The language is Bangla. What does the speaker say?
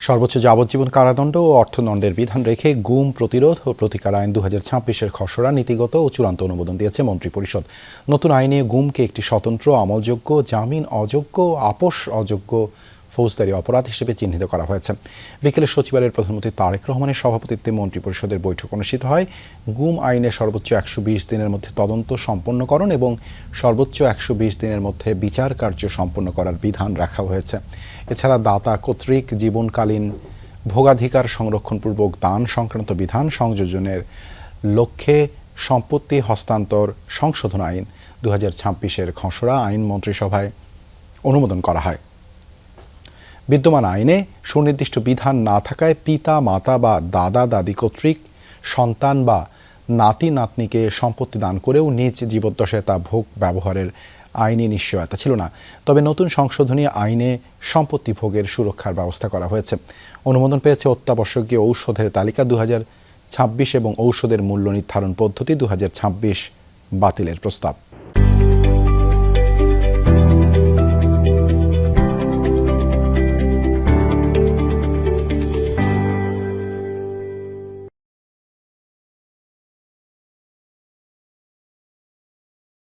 সর্বোচ্চ যাবজ্জীবন কারাদণ্ড ও অর্থদণ্ডের বিধান রেখে গুম প্রতিরোধ ও প্রতিকার আইন 2026-এর খসড়া নীতিগত ও চূড়ান্ত অনুমোদন দিয়েছে মন্ত্রিপরিষদ। নতুন আইনে গুমকে একটি স্বতন্ত্র, আমলযোগ্য, জামিন অযোগ্য, আপোষ অযোগ্য ফৌজদারি অপরাধ হিসেবে চিহ্নিত করা হয়েছে। বিকেলে সচিবালয়ের প্রধানমন্ত্রী তারেক রহমানের সভাপতিত্বে মন্ত্রিপরিষদের বৈঠক অনুষ্ঠিত হয়। গুম আইনে সর্বোচ্চ 120 দিনের মধ্যে তদন্ত সম্পন্নকরণ এবং সর্বোচ্চ 120 দিনের মধ্যে বিচার কার্য সম্পন্ন করার বিধান রাখা হয়েছে। এছাড়া দাতা কর্তৃক জীবনকালীন ভোগাধিকার সংরক্ষণপূর্বক দান সংক্রান্ত বিধান সংযোজনের লক্ষ্যে সম্পত্তি হস্তান্তর সংশোধন আইন 2026-এর খসড়া আইন মন্ত্রিসভায় অনুমোদন করা হয়। বিদ্যমান আইনে সুনির্দিষ্ট বিধান না থাকায় পিতা, মাতা বা দাদা দাদি কর্তৃক সন্তান বা নাতি নাতনিকে সম্পত্তি দান করেও নিজ জীবদ্দশায় তা ভোগ ব্যবহারের আইনি নিশ্চয়তা ছিল না। তবে নতুন সংশোধনী আইনে সম্পত্তি ভোগের সুরক্ষার ব্যবস্থা করা হয়েছে। অনুমোদন পেয়েছে অত্যাবশ্যকীয় ঔষধের তালিকা 2026 এবং ঔষধের মূল্য নির্ধারণ পদ্ধতি 2026 বাতিলের প্রস্তাব।